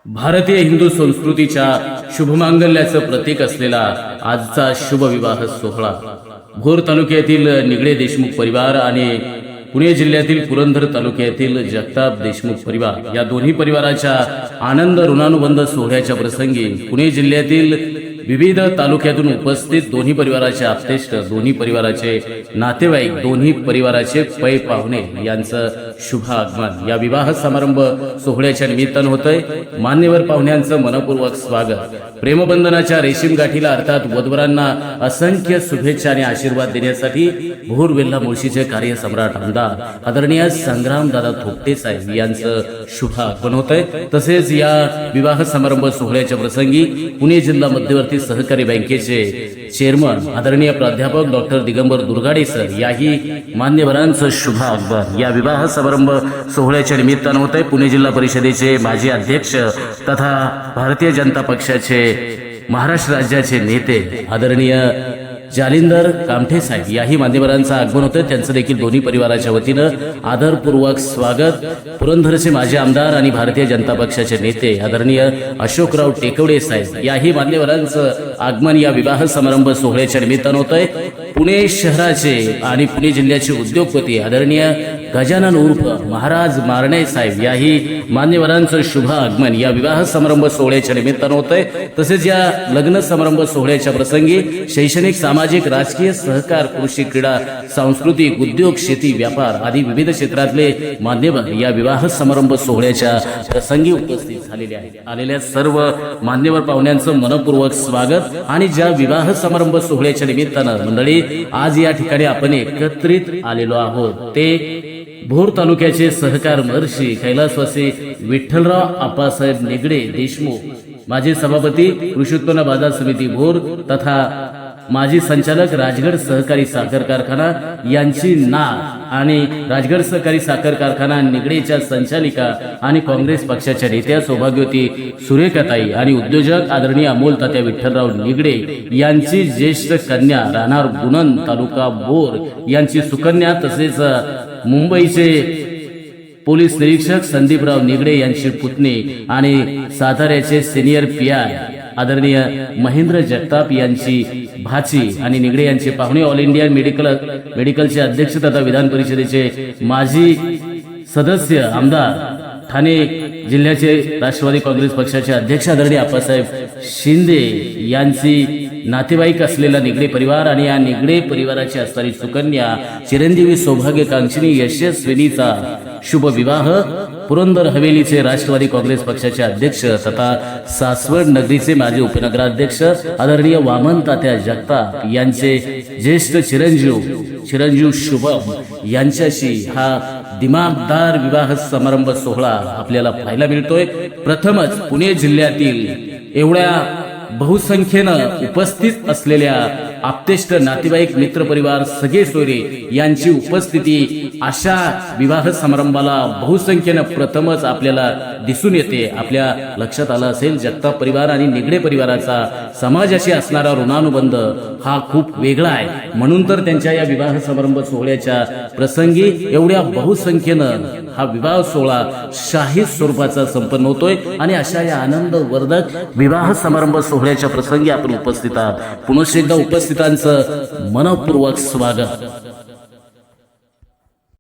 भारतीय हिंदू संस्कृतीच्या शुभमांगल्याचं प्रतीक असलेला आजचा शुभ विवाह सोहळा भोर तालुक्यातील निगडे देशमुख परिवार आणि पुणे जिल्ह्यातील पुरंदर तालुक्यातील जगताप देशमुख परिवार या दोन्ही परिवाराच्या आनंद ऋणानुबंध सोहळ्याच्या प्रसंगी पुणे जिल्ह्यातील विविध तालुक्यातून उपस्थित दोन्ही परिवाराचे आप्तेष्ट, दोन्ही परिवाराचे नातेवाईक, दोन्ही परिवाराचे पै पाहुणे यांचं शुभ आगमन या विवाह समारंभ सोहळ्याच्या निमित्तानं होतंय। मान्यवर पाहुण्यांचं मनपूर्वक स्वागत। प्रेमबंधनाच्या रेशीम गाठीला अर्थात वधूवरांना असंख्य शुभेच्छा आणि आशीर्वाद देण्यासाठी भोर वेल्हा मुळशीचे कार्यसम्राट आमदार आदरणीय संग्रामदादा थोपटे साहेब यांचं शुभ आगमन होतंय। तसेच या विवाह समारंभ सोहळ्याच्या प्रसंगी पुणे जिल्हा मध्यवर्ती सहकारी बँकेचे चेअरमन आदरणीय प्राध्यापक डॉक्टर दिगंबर दुर्गाडे सर याही मान्यवरांचं शुभ आगमन या विवाह समारंभ सोहळ्याच्या निमित्तानं होत आहे। पुणे जिल्हा परिषदेचे माजी अध्यक्ष तथा भारतीय जनता पक्षाचे महाराष्ट्र राज्याचे नेते आदरणीय जालिंदर कामठे साहेब याही मान्यवरांचं आगमन होतं। त्यांचं देखील दोन्ही परिवाराच्या वतीनं आदरपूर्वक स्वागत। पुरंदरचे माजी आमदार आणि भारतीय जनता पक्षाचे नेते आदरणीय अशोकराव टेकवडे साहेब याही मान्यवरांचं आगमन या विवाह समारंभ सोहळ्याच्या निमित्तानं होतंय। पुणे शहराचे आणि पुणे जिल्ह्याचे उद्योगपती आदरणीय गजानन उर्फ महाराज मारणे साहेब याही मान्यवरांचं शुभ आगमन या विवाह समारंभ सोहळ्याच्या निमित्तानं होतंय। तसेच या लग्न समारंभ सोहळ्याच्या प्रसंगी शैक्षणिक, सामाजिक, राजकीय, सहकार, कृषी, क्रीडा, सांस्कृतिक, उद्योग, शेती, व्यापार आदी विविध क्षेत्रातले मान्यवर या विवाह समारंभ सोहळ्याच्या प्रसंगी उपस्थित झालेले आहेत। आलेल्या सर्व मान्यवर पाहुण्यांचं मनपूर्वक स्वागत। आणि ज्या विवाह समारंभ सोहळ्याच्या निमित्तानं मंडळी आज या ठिकाणी आपण एकत्रित आलेलो आहोत ते भोर तालुक्याचे सहकार महर्षी कैलासवासी विठ्ठलराव आप्पासाहेब निगडे देशमुख, माजी सभापती कृषी उत्पन्न बाजार समिती भोर तथा माजी संचालक राजगड सहकारी साखर कारखाना यांची नात आणि राजगड सहकारी साखर कारखाना निगडेच्या संचालिका आणि काँग्रेस पक्षाच्या नेत्या सौभाग्यवती सुरेखाताई आणि उद्योजक आदरणीय अमोल तात्या विठ्ठलराव निगडे यांची ज्येष्ठ कन्या राहणार गुणन तालुका भोर यांची सुकन्या, तसेच मुंबईचे पोलीस निरीक्षक संदीपराव निगडे यांची पुतणी आणि साताऱ्याचे सिनियर पीआय आदरणीय महेंद्र जगताप यांची भाची आणि निगडे यांचे पाहुणे ऑल इंडिया मेडिकलचे अध्यक्ष तथा विधान परिषदेचे माजी सदस्य आमदार ठाणे जिल्ह्याचे राष्ट्रवादी काँग्रेस पक्षाचे अध्यक्ष आदरणीय आप्पासाहेब शिंदे यांची नातेवाईक असलेला निगडे परिवार आणि या निगडे परिवाराची असणारी सुकन्या चिरंजीवी सौभाग्यकांक्षिणी यशस्विनीचा शुभ विवाह पुरंदर हवेलीचे राष्ट्रवादी काँग्रेस पक्षाचे अध्यक्ष तथा सासवड नगरीचे माजी उपनगराध्यक्ष आदरणीय वामन तात्या जगताप यांचे ज्येष्ठ चिरंजीव शुभम यांच्याशी हा दिमागदार विवाह समारंभ सोहळा आपल्याला पाहायला मिळतोय। प्रथमच पुणे जिल्ह्यातील एवढ्या बहुसंख्येनं उपस्थित असलेल्या आप्तेष्ट, नातेवाईक, मित्रपरिवार, सगळे सोयरे यांची उपस्थिती अशा विवाह समारंभाला बहुसंख्येनं प्रथमच आपल्याला दिसून येते। आपल्या लक्षात आलं असेल जगताप परिवार आणि निगडे परिवाराचा समाजाशी असणारा ऋणानुबंध हा खूप वेगळा आहे, म्हणून तर त्यांच्या या विवाह समारंभ सोहळ्याच्या प्रसंगी एवढ्या बहुसंख्येनं हा विवाह सोहळा शाही स्वरूपाचा संपन्न होतोय। आणि अशा या आनंदवर्धक विवाह समारंभ सोहळ्याच्या प्रसंगी आपण उपस्थित आहात। पुनश्च एकदा उपस्थितांचं मनपूर्वक स्वागत।